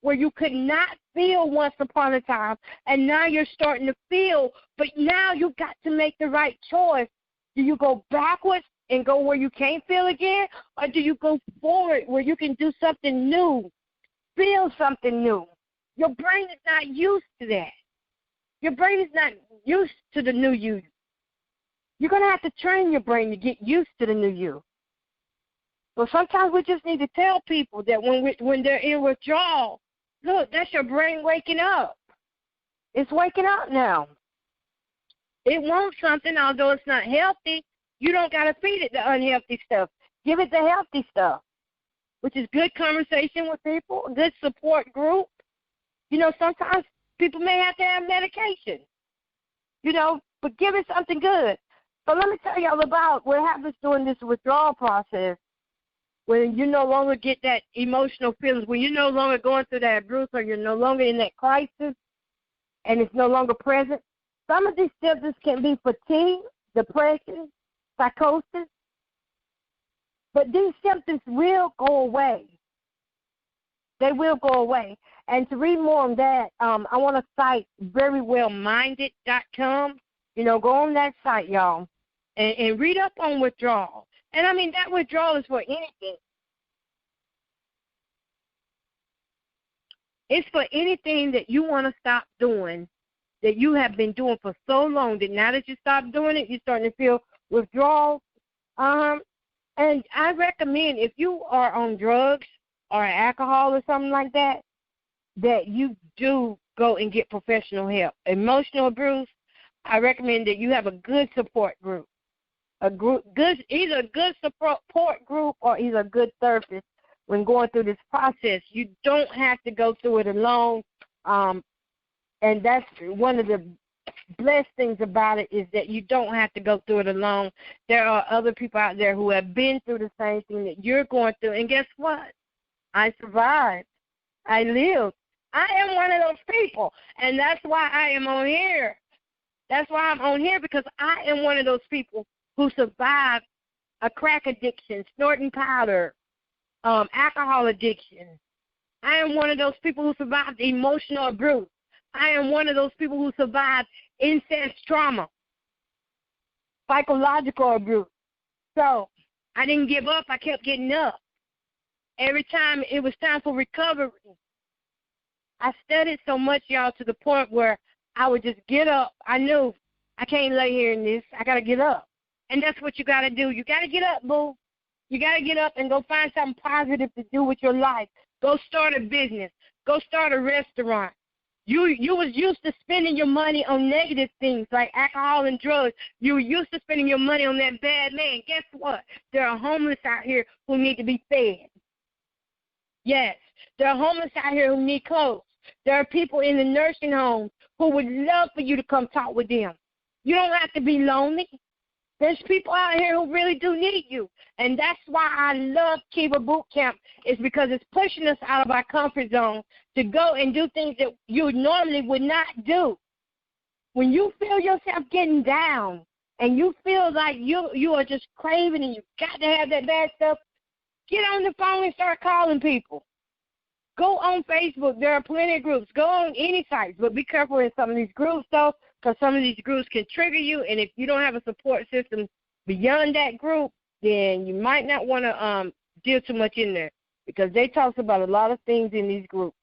where you could not feel once upon a time, and now you're starting to feel, but now you got to make the right choice. Do you go backwards and go where you can't feel again, or do you go forward where you can do something new, feel something new? Your brain is not used to that. Your brain is not used to the new you. You're going to have to train your brain to get used to the new you. So sometimes we just need to tell people that when they're in withdrawal, look, that's your brain waking up. It's waking up now. It wants something, although it's not healthy. You don't got to feed it the unhealthy stuff. Give it the healthy stuff, which is good conversation with people, a good support group. You know, sometimes people may have to have medication, you know, but give it something good. So let me tell y'all about what happens during this withdrawal process when you no longer get that emotional feelings, when you're no longer going through that abuse or you're no longer in that crisis and it's no longer present. Some of these symptoms can be fatigue, depression, psychosis, but these symptoms will go away. They will go away. And to read more on that, I want to cite verywellminded.com. You know, go on that site, y'all, and read up on withdrawal. And, I mean, that withdrawal is for anything. It's for anything that you want to stop doing, that you have been doing for so long, that now that you stop doing it, you're starting to feel withdrawal. And I recommend if you are on drugs or alcohol or something like that, that you do go and get professional help. Emotional abuse, I recommend that you have a good support group. Either a good support group or either a good therapist when going through this process. You don't have to go through it alone, and that's one of the blessed things about it, is that you don't have to go through it alone. There are other people out there who have been through the same thing that you're going through, and guess what? I survived. I lived. I am one of those people, and that's why I am on here. That's why I'm on here, because I am one of those people who survived a crack addiction, snorting powder, alcohol addiction. I am one of those people who survived emotional abuse. I am one of those people who survived incest trauma, psychological abuse. So I didn't give up. I kept getting up. Every time it was time for recovery, I studied so much, y'all, to the point where I would just get up. I knew I can't lay here in this. I got to get up. And that's what you got to do. You got to get up, boo. You got to get up and go find something positive to do with your life. Go start a business. Go start a restaurant. You was used to spending your money on negative things like alcohol and drugs. You were used to spending your money on that bad man. Guess what? There are homeless out here who need to be fed. Yes, there are homeless out here who need clothes. There are people in the nursing homes who would love for you to come talk with them. You don't have to be lonely. There's people out here who really do need you. And that's why I love Kiva Boot Camp, is because it's pushing us out of our comfort zone to go and do things that you normally would not do. When you feel yourself getting down and you feel like you are just craving and you got to have that bad stuff, get on the phone and start calling people. Go on Facebook. There are plenty of groups. Go on any sites, but be careful in some of these groups, though, because some of these groups can trigger you, and if you don't have a support system beyond that group, then you might not want to deal too much in there, because they talk about a lot of things in these groups,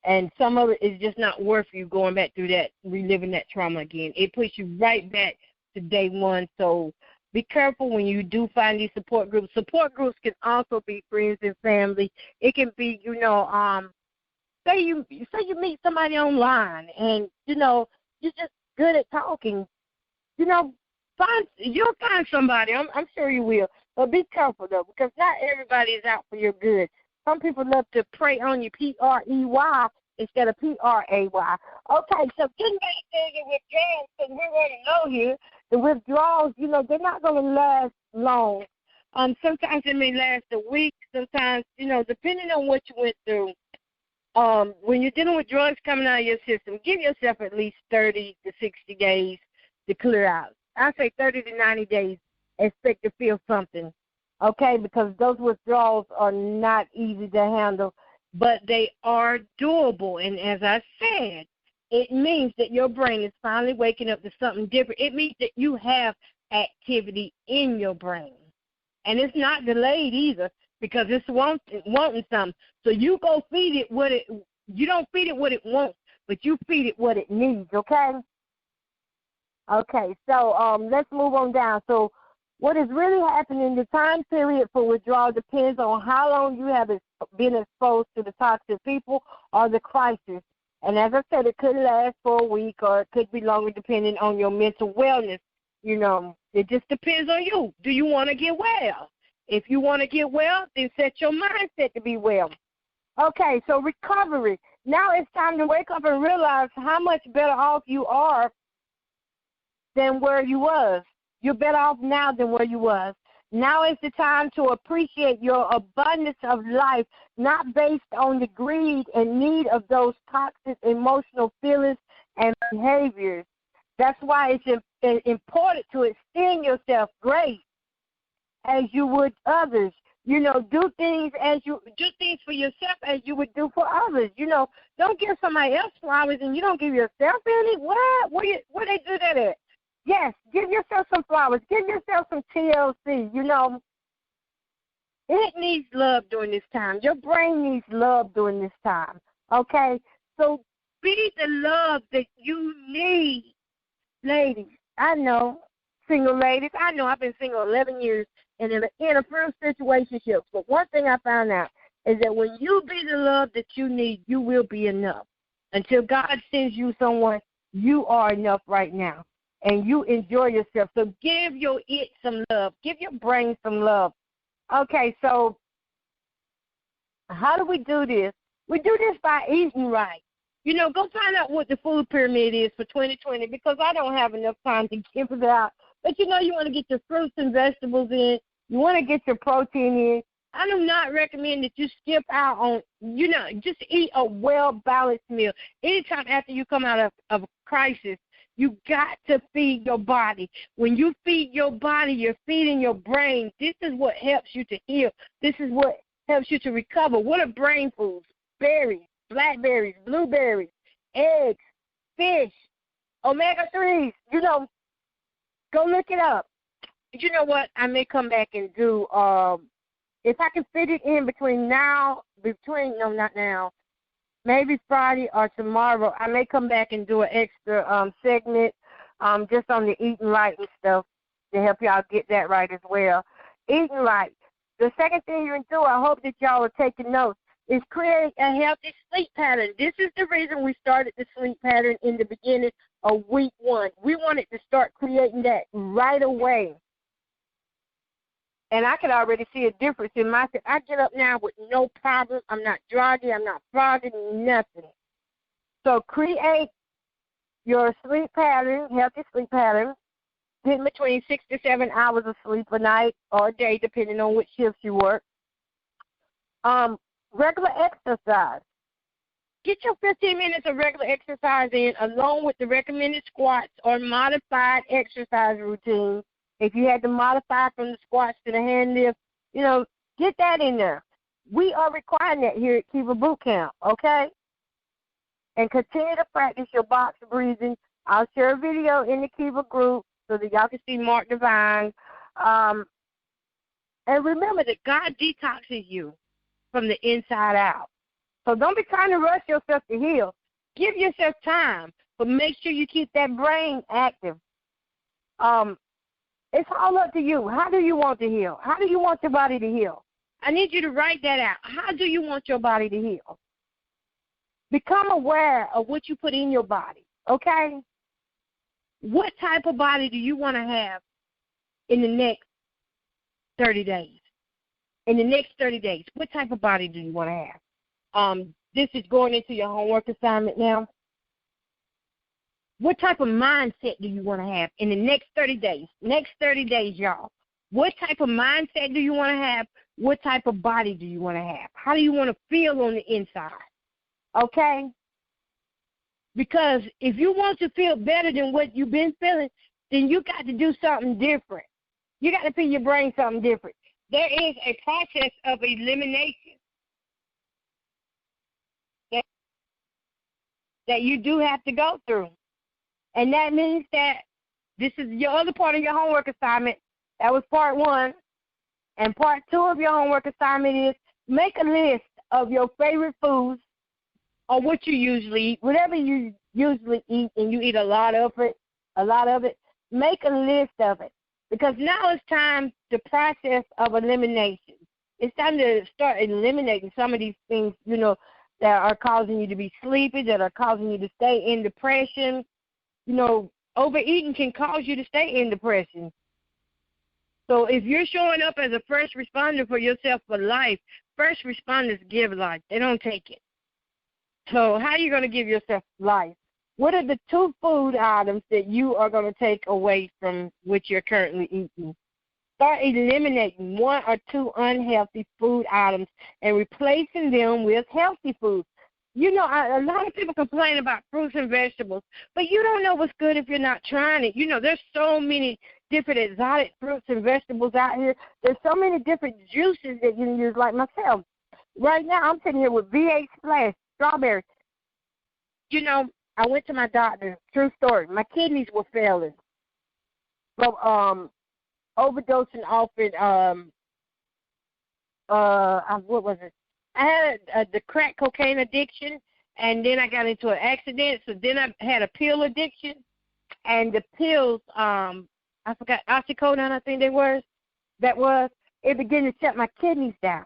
and some of it is just not worth you going back through that, reliving that trauma again. It puts you right back to day one, so be careful when you do find these support groups. Support groups can also be friends and family. It can be, say you meet somebody online and, you're just good at talking. You'll find somebody. I'm sure you will. But be careful, though, because not everybody is out for your good. Some people love to prey on you, P-R-E-Y, instead of P-R-A-Y. Okay, so getting back to the withdrawals, because we already know here, the withdrawals, they're not going to last long. Sometimes it may last a week. Sometimes, depending on what you went through. When you're dealing with drugs coming out of your system, give yourself at least 30 to 60 days to clear out. I say 30 to 90 days, expect to feel something, okay, because those withdrawals are not easy to handle. but they are doable. And as I said, it means that your brain is finally waking up to something different. It means that you have activity in your brain. And it's not delayed either, because it's wanting something. So you go feed it what it, you don't feed it what it wants, but you feed it what it needs, okay? Okay, so let's move on down. So what is really happening, the time period for withdrawal depends on how long you have been exposed to the toxic people or the crisis. And as I said, it could last for a week or it could be longer depending on your mental wellness. You know, it just depends on you. Do you want to get well? If you want to get well, then set your mindset to be well. Okay, so recovery. Now it's time to wake up and realize how much better off you are than where you was. You're better off now than where you was. Now is the time to appreciate your abundance of life, not based on the greed and need of those toxic emotional feelings and behaviors. That's why it's important to extend yourself grace as you would others. You know, do things for yourself as you would do for others. You know, don't give somebody else flowers and you don't give yourself any. What? Where they do that at? Yes, give yourself some flowers. Give yourself some TLC. You know, it needs love during this time. Your brain needs love during this time. Okay? So be the love that you need. Ladies, I know, single ladies, I know I've been single 11 years and in a first situationship. But one thing I found out is that when you be the love that you need, you will be enough. Until God sends you someone, you are enough right now. And you enjoy yourself. So give your it some love. Give your brain some love. Okay, so how do we do this? We do this by eating right. You know, go find out what the food pyramid is for 2020 because I don't have enough time to give it out. But, you know, you want to get your fruits and vegetables in. You want to get your protein in. I do not recommend that you skip out on, you know, just eat a well-balanced meal. Anytime after you come out of a crisis, you got to feed your body. When you feed your body, you're feeding your brain. This is what helps you to heal. This is what helps you to recover. What are brain foods? Berries, blackberries, blueberries, eggs, fish, omega-3s. You know, go look it up. You know what? I may come back and do, if I can fit it in not now, maybe Friday or tomorrow, I may come back and do an extra segment just on the eating right and stuff to help y'all get that right as well. Eating right. The second thing you can do, I hope that y'all are taking notes, is create a healthy sleep pattern. This is the reason we started the sleep pattern in the beginning of week 1. We wanted to start creating that right away. And I can already see a difference in myself. I get up now with no problem. I'm not drowsy. I'm not foggy, nothing. So create your sleep pattern, healthy sleep pattern, getting between 6 to 7 hours of sleep a night or a day, depending on which shifts you work. Regular exercise. Get your 15 minutes of regular exercise in, along with the recommended squats or modified exercise routine. If you had to modify from the squats to the hand lift, you know, get that in there. We are requiring that here at Kiva Boot Camp, okay? And continue to practice your box breathing. I'll share a video in the Kiva group so that y'all can see Mark Divine. And remember that God detoxes you from the inside out. So don't be trying to rush yourself to heal. Give yourself time, but make sure you keep that brain active. It's all up to you. How do you want to heal? How do you want your body to heal? I need you to write that out. How do you want your body to heal? Become aware of what you put in your body, okay? What type of body do you want to have in the next 30 days? In the next 30 days, what type of body do you want to have? This is going into your homework assignment now. What type of mindset do you want to have in the next 30 days? Next 30 days, y'all. What type of mindset do you want to have? What type of body do you want to have? How do you want to feel on the inside? Okay? Because if you want to feel better than what you've been feeling, then you got to do something different. You got to feed your brain something different. There is a process of elimination. that you do have to go through. And that means that this is your other part of your homework assignment. That was part 1. And part 2 of your homework assignment is make a list of your favorite foods or what you usually eat, whatever you usually eat and you eat a lot of it, make a list of it. Because now it's time, the process of elimination. It's time to start eliminating some of these things, that are causing you to be sleepy, that are causing you to stay in depression. Overeating can cause you to stay in depression. So if you're showing up as a first responder for yourself for life, first responders give life. They don't take it. So how are you going to give yourself life? What are the 2 food items that you are going to take away from what you're currently eating? Start eliminating 1 or 2 unhealthy food items and replacing them with healthy foods. A lot of people complain about fruits and vegetables, but you don't know what's good if you're not trying it. There's so many different exotic fruits and vegetables out here. There's so many different juices that you can use, like myself. Right now, I'm sitting here with V8 Splash, strawberry. I went to my doctor, true story. My kidneys were failing from overdosing off it. What was it? I had the crack cocaine addiction, and then I got into an accident. So then I had a pill addiction, and the pills, I forgot, oxycodone, I think it began to shut my kidneys down,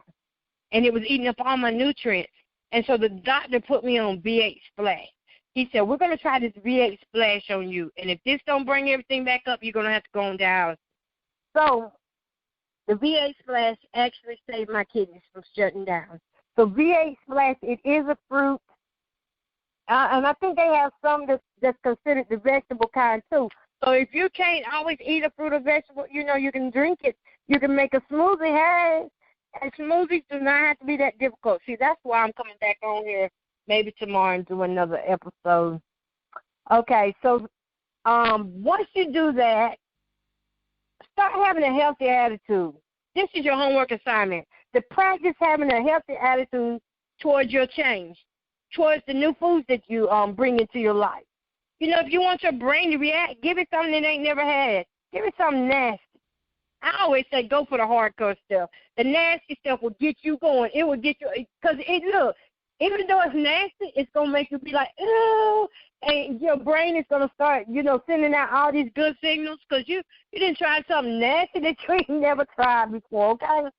and it was eating up all my nutrients. And so the doctor put me on V8 Splash. He said, we're going to try this V8 Splash on you, and if this don't bring everything back up, you're going to have to go on dialysis. So the V8 Splash actually saved my kidneys from shutting down. So V8 Splash, it is a fruit, and I think they have some that's considered the vegetable kind too. So if you can't always eat a fruit or vegetable, you can drink it. You can make a smoothie. Hey, and smoothies do not have to be that difficult. See, that's why I'm coming back on here maybe tomorrow and do another episode. Okay, so once you do that, start having a healthy attitude. This is your homework assignment. To practice having a healthy attitude towards your change, towards the new foods that you bring into your life. If you want your brain to react, give it something it ain't never had. Give it something nasty. I always say go for the hardcore stuff. The nasty stuff will get you going. It will get you, because even though it's nasty, it's going to make you be like, ew, and your brain is going to start, sending out all these good signals because you didn't try something nasty that you ain't never tried before, okay?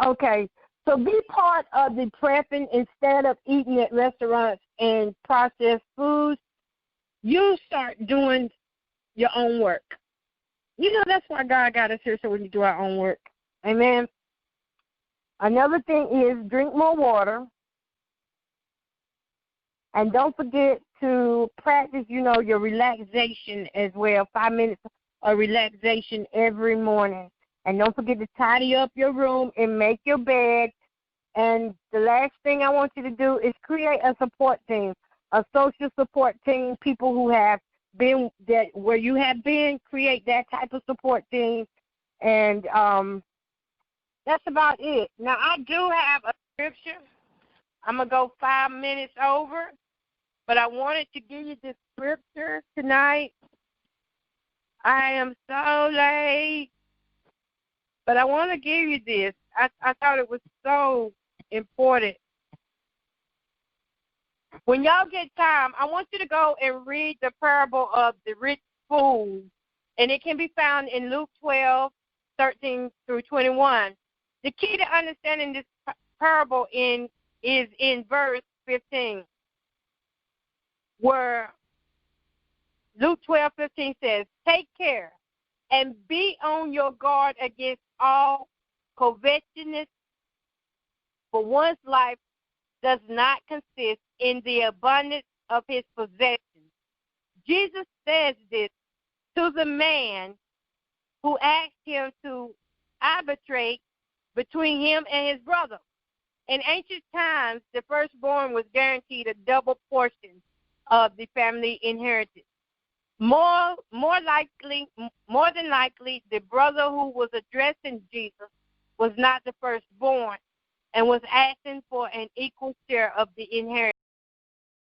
Okay, so be part of the prepping instead of eating at restaurants and processed foods. You start doing your own work. That's why God got us here, so we can do our own work. Amen. Another thing is drink more water. And don't forget to practice, your relaxation as well. 5 minutes of relaxation every morning. And don't forget to tidy up your room and make your bed. And the last thing I want you to do is create a support team, a social support team, people who have been where you have been, create that type of support team. And that's about it. Now, I do have a scripture. I'm going to go 5 minutes over, but I wanted to give you this scripture tonight. I am so late, but I want to give you this. I thought it was so important. When y'all get time, I want you to go and read the parable of the rich fool, and it can be found in Luke 12:13 through 21. The key to understanding this parable is in verse 15, where Luke 12:15 says, "Take care and be on your guard against all covetousness, for one's life does not consist in the abundance of his possessions." Jesus says this to the man who asked him to arbitrate between him and his brother. In ancient times, the firstborn was guaranteed a double portion of the family inheritance. More than likely, the brother who was addressing Jesus was not the firstborn and was asking for an equal share of the inheritance.